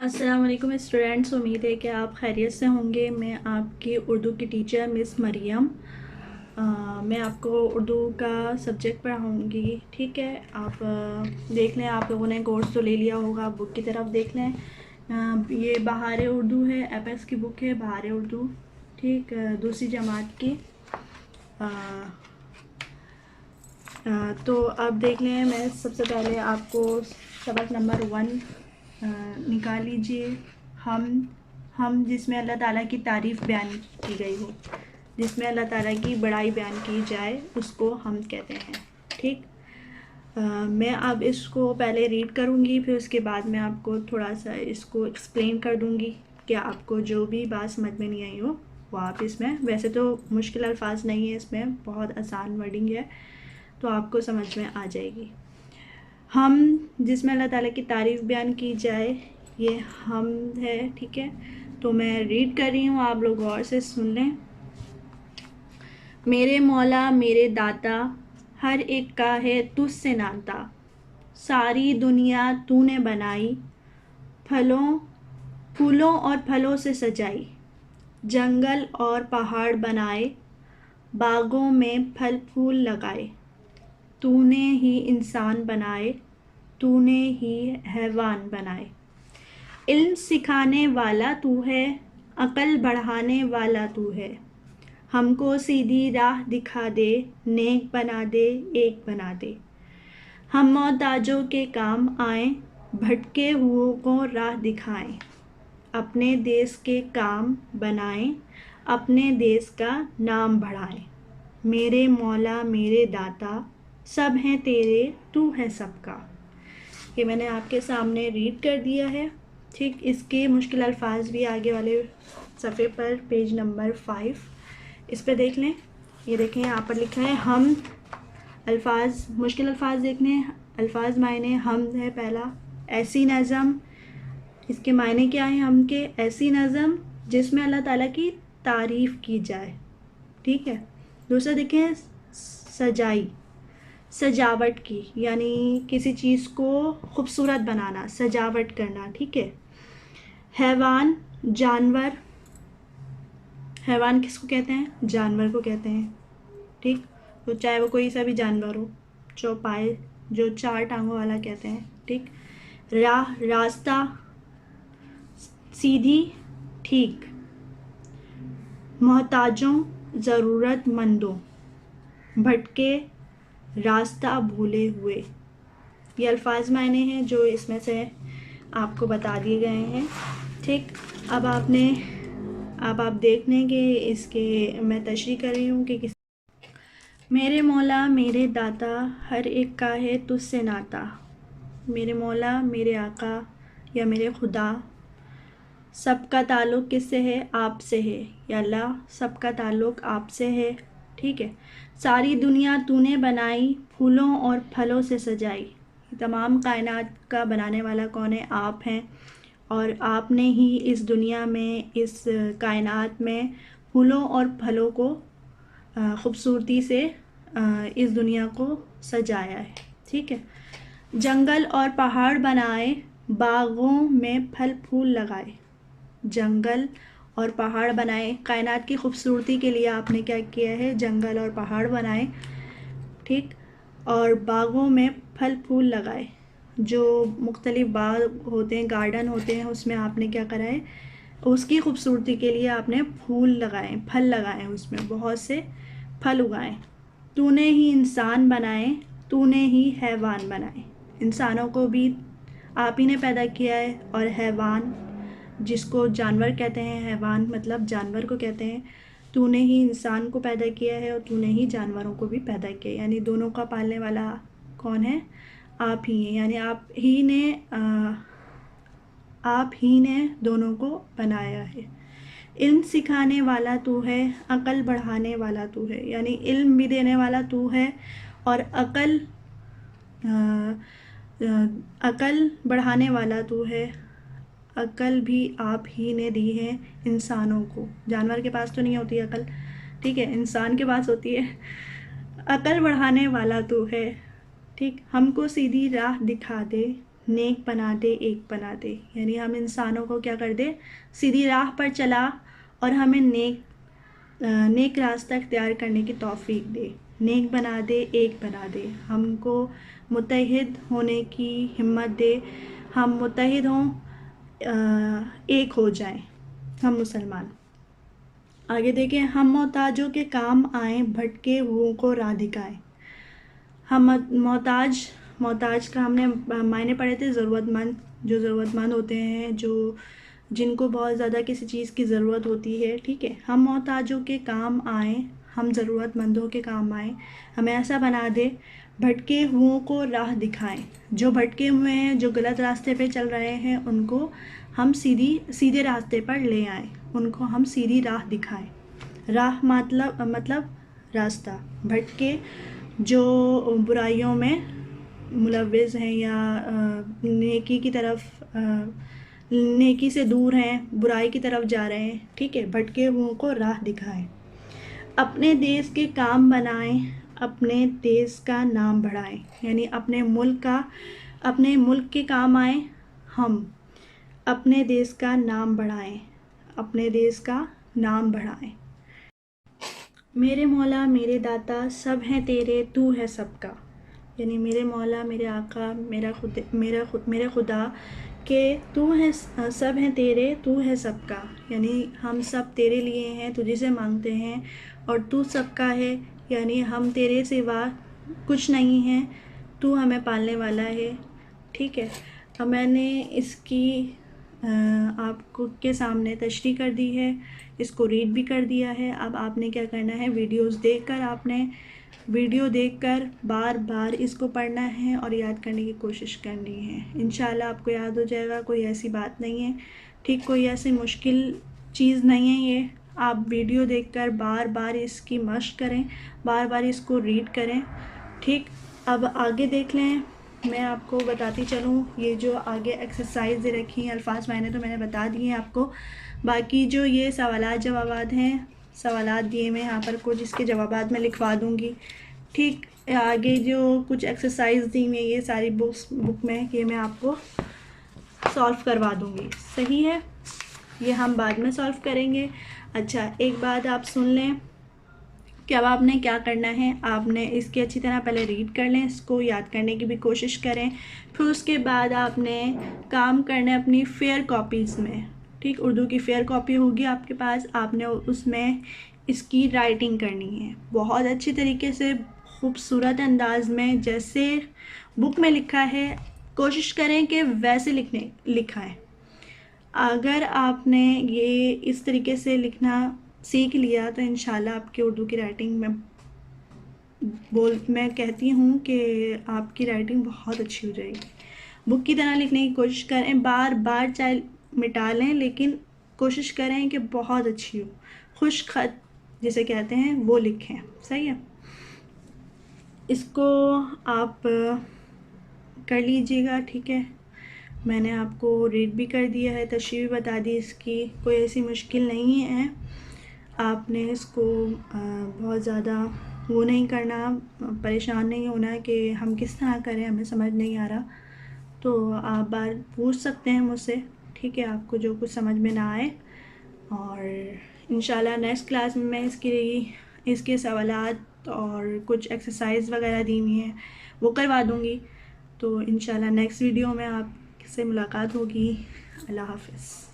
السلام علیکم اسٹوڈینٹس، امید ہے کہ آپ خیریت سے ہوں گے۔ میں آپ کی اردو کی ٹیچر مس مریم، میں آپ کو اردو کا سبجیکٹ پڑھاؤں گی، ٹھیک ہے؟ آپ دیکھ لیں، آپ لوگوں نے کورس تو لے لیا ہوگا، بک کی طرف دیکھ لیں۔ یہ بہار اردو ہے، ایپیکس کی بک ہے بہار اردو، ٹھیک، دوسری جماعت کی۔ تو آپ دیکھ لیں، میں سب سے پہلے آپ کو سبق نمبر 1 نکال لیجئے۔ ہم جس میں اللہ تعالیٰ کی تعریف بیان کی گئی ہو، جس میں اللہ تعالیٰ کی بڑائی بیان کی جائے، اس کو ہم کہتے ہیں، ٹھیک۔ میں اب اس کو پہلے ریڈ کروں گی، پھر اس کے بعد میں آپ کو تھوڑا سا اس کو ایکسپلین کر دوں گی کہ آپ کو جو بھی بات سمجھ میں نہیں آئی ہو وہ آپ اس میں، ویسے تو مشکل الفاظ نہیں ہے اس میں، بہت آسان ورڈنگ ہے، تو آپ کو سمجھ میں آ جائے گی۔ ہم جس میں اللہ تعالیٰ کی تعریف بیان کی جائے، یہ ہم ہے، ٹھیک ہے؟ تو میں ریڈ کر رہی ہوں، آپ لوگ غور سے سن لیں۔ میرے مولا میرے داتا، ہر ایک کا ہے تجھ سے ناتا، ساری دنیا تو نے بنائی، پھولوں اور پھلوں سے سجائی، جنگل اور پہاڑ بنائے، باغوں میں پھل پھول لگائے، تو نے ہی انسان بنائے، تو نے ہی حیوان بنائے۔ علم سکھانے والا تو ہے، عقل بڑھانے والا تو ہے، ہم کو سیدھی راہ دکھا دے، نیک بنا دے، ایک بنا دے۔ ہم محتاجوں کے کام آئیں، بھٹکے ہوئوں کو راہ دکھائیں، اپنے دیس کے کام بنائیں، اپنے دیس کا نام بڑھائیں۔ میرے مولا میرے داتا، سب ہیں تیرے، تو ہے سب کا۔ یہ میں نے آپ کے سامنے ریڈ کر دیا ہے، ٹھیک۔ اس کے مشکل الفاظ بھی آگے والے صفحے پر پیج نمبر 5 اس پہ دیکھ لیں۔ یہ دیکھیں یہاں پر لکھا ہے ہم، الفاظ، مشکل الفاظ دیکھ لیں۔ الفاظ معنی، ہم ہے پہلا، ایسی نظم، اس کے معنی کیا ہیں ہم کے؟ ایسی نظم جس میں اللہ تعالیٰ کی تعریف کی جائے، ٹھیک ہے۔ دوسرا دیکھیں سجائی، سجاوٹ کی، یعنی کسی چیز کو خوبصورت بنانا، سجاوٹ کرنا، ٹھیک ہے۔ حیوان، جانور، حیوان کس کو کہتے ہیں؟ جانور کو کہتے ہیں، ٹھیک، تو چاہے وہ کوئی سا بھی جانور ہو، چوپائے، جو 4 ٹانگوں والا کہتے ہیں، ٹھیک۔ راہ، راستہ، سیدھی، ٹھیک۔ محتاجوں، ضرورت مندوں، بھٹکے، راستہ بھولے ہوئے۔ یہ الفاظ معنی ہیں جو اس میں سے آپ کو بتا دیے گئے ہیں، ٹھیک۔ اب آپ دیکھ لیں کہ اس کے میں تشریح کر رہی ہوں کہ میرے مولا میرے داتا، ہر ایک کا ہے تجھ سے ناتا۔ میرے مولا، میرے آقا یا میرے خدا، سب کا تعلق کس سے ہے؟ آپ سے ہے، یا اللہ سب کا تعلق آپ سے ہے، ٹھیک ہے۔ ساری دنیا تو نے بنائی، پھولوں اور پھلوں سے سجائی۔ تمام کائنات کا بنانے والا کون ہے؟ آپ ہیں، اور آپ نے ہی اس دنیا میں، اس کائنات میں پھولوں اور پھلوں کو خوبصورتی سے اس دنیا کو سجایا ہے، ٹھیک ہے۔ جنگل اور پہاڑ بنائے، باغوں میں پھل پھول لگائے۔ جنگل اور پہاڑ بنائے، کائنات کی خوبصورتی کے لیے آپ نے کیا کیا ہے؟ جنگل اور پہاڑ بنائے، ٹھیک، اور باغوں میں پھل پھول لگائے۔ جو مختلف باغ ہوتے ہیں، گارڈن ہوتے ہیں، اس میں آپ نے کیا کرا ہے؟ اس کی خوبصورتی کے لیے آپ نے پھول لگائے، پھل لگائے، اس میں بہت سے پھل اگائے۔ تو نے ہی انسان بنائے، تو نے ہی حیوان بنائے۔ انسانوں کو بھی آپ ہی نے پیدا کیا ہے، اور حیوان جس کو جانور کہتے ہیں، حیوان مطلب جانور کو کہتے ہیں، تو نے ہی انسان کو پیدا کیا ہے، اور تو نے ہی جانوروں کو بھی پیدا کیا ہے، یعنی دونوں کا پالنے والا کون ہے؟ آپ ہی ہیں، یعنی آپ ہی نے دونوں کو بنایا ہے۔ علم سکھانے والا تو ہے، عقل بڑھانے والا تو ہے، یعنی علم بھی دینے والا تو ہے، اور عقل بڑھانے والا تو ہے۔ عقل بھی آپ ہی نے دی ہے انسانوں کو، جانور کے پاس تو نہیں ہوتی عقل، ٹھیک ہے، انسان کے پاس ہوتی ہے۔ عقل بڑھانے والا تو ہے، ٹھیک، ہم کو سیدھی راہ دکھا دے، نیک بنا دے ایک بنا دے، یعنی ہم انسانوں کو کیا کر دے، سیدھی راہ پر چلا اور ہمیں نیک راستہ اختیار کرنے کی توفیق دے، نیک بنا دے ایک بنا دے، ہم کو متحد ہونے کی ہمت دے، ہم متحد ہوں، ایک ہو جائیں ہم مسلمان۔ آگے دیکھیں، ہم محتاجوں کے کام آئیں، بھٹکے ہوئوں کو راہ دکھائیں۔ ہم محتاج کا ہم نے معنی پڑھے تھے، ضرورت مند، جو ضرورت مند ہوتے ہیں، جن کو بہت زیادہ کسی چیز کی ضرورت ہوتی ہے، ٹھیک ہے۔ ہم محتاجوں کے کام آئیں، ہم ضرورت مندوں کے کام آئیں، ہمیں ایسا بنا دے، بھٹکے ہوئوں کو راہ دکھائیں۔ جو بھٹکے ہوئے ہیں، جو غلط راستے پہ چل رہے ہیں، ان کو ہم سیدھے راستے پر لے آئیں، ان کو ہم سیدھی راہ دکھائیں۔ راہ مطلب راستہ، بھٹکے جو برائیوں میں ملوث ہیں یا نیکی کی طرف، نیکی سے دور ہیں، برائی کی طرف جا رہے ہیں، ٹھیک ہے۔ بھٹکے ہوئوں کو راہ دکھائیں۔ اپنے دیس کے کام بنائیں، اپنے دیس کا نام بڑھائیں، یعنی اپنے ملک کے کام آئیں، ہم اپنے دیس کا نام بڑھائیں، اپنے دیس کا نام بڑھائیں۔ میرے مولا میرے داتا سب ہیں تیرے، تو ہے سب کا، یعنی میرے مولا، میرے آقا، میرے خدا کہ تو ہے، سب ہیں تیرے، تو ہے سب کا، یعنی ہم سب تیرے لیے ہیں، تجھے سے مانگتے ہیں، اور تو سب کا ہے، یعنی ہم تیرے سوا کچھ نہیں ہیں، تو ہمیں پالنے والا ہے، ٹھیک ہے۔ اب میں نے اس کی آپ کے سامنے تشریح کر دی ہے، اس کو ریڈ بھی کر دیا ہے۔ اب آپ نے کیا کرنا ہے، ویڈیو دیکھ کر بار بار اس کو پڑھنا ہے اور یاد کرنے کی کوشش کرنی ہے۔ انشاءاللہ آپ کو یاد ہو جائے گا، کوئی ایسی بات نہیں ہے، ٹھیک، کوئی ایسی مشکل چیز نہیں ہے یہ۔ آپ ویڈیو دیکھ کر بار بار اس کی مشق کریں، بار بار اس کو ریڈ کریں، ٹھیک۔ اب آگے دیکھ لیں، میں آپ کو بتاتی چلوں، یہ جو آگے ایکسرسائز دے رکھی ہیں، الفاظ معنی تو میں نے بتا دیے ہیں آپ کو، باقی جو یہ سوالات جوابات ہیں، سوالات دیے میں یہاں پر کچھ، اس کے جوابات میں لکھوا دوں گی، ٹھیک۔ آگے جو کچھ ایکسرسائز دی میں یہ ساری بک میں، یہ میں آپ کو سولو کروا دوں گی، صحیح ہے، یہ ہم بعد میں سولو کریں گے۔ اچھا، ایک بات آپ سن لیں کہ اب آپ نے کیا کرنا ہے، آپ نے اس کی اچھی طرح پہلے ریڈ کر لیں، اس کو یاد کرنے کی بھی کوشش کریں، پھر اس کے بعد آپ نے کام کرنا ہے اپنی فیئر کاپیز میں، ٹھیک، اردو کی فیئر کاپی ہوگی آپ کے پاس، آپ نے اس میں اس کی رائٹنگ کرنی ہے، بہت اچھی طریقے سے، خوبصورت انداز میں، جیسے بک میں لکھا ہے کوشش کریں کہ ویسے لکھا ہے۔ اگر آپ نے یہ اس طریقے سے لکھنا سیکھ لیا تو انشاءاللہ آپ کی اردو کی رائٹنگ میں کہتی ہوں کہ آپ کی رائٹنگ بہت اچھی ہو جائے گی۔ بک کی طرح لکھنے کی کوشش کریں، بار بار چاہے مٹا لیں، لیکن کوشش کریں کہ بہت اچھی ہو، خوش خط جسے کہتے ہیں وہ لکھیں، صحیح ہے۔ اس کو آپ کر لیجئے گا، ٹھیک ہے۔ میں نے آپ کو ریڈ بھی کر دیا ہے، تشریح بھی بتا دی اس کی، کوئی ایسی مشکل نہیں ہے، آپ نے اس کو بہت زیادہ وہ نہیں کرنا، پریشان نہیں ہونا کہ ہم کس طرح کریں، ہمیں سمجھ نہیں آ رہا، تو آپ بار پوچھ سکتے ہیں مجھ سے، ٹھیک ہے، آپ کو جو کچھ سمجھ میں نہ آئے، اور انشاءاللہ نیکسٹ کلاس میں اس کے سوالات اور کچھ ایکسرسائز وغیرہ دی ہوئی ہیں وہ کروا دوں گی، تو انشاءاللہ نیکسٹ ویڈیو میں آپ سے ملاقات ہوگی۔ اللہ حافظ۔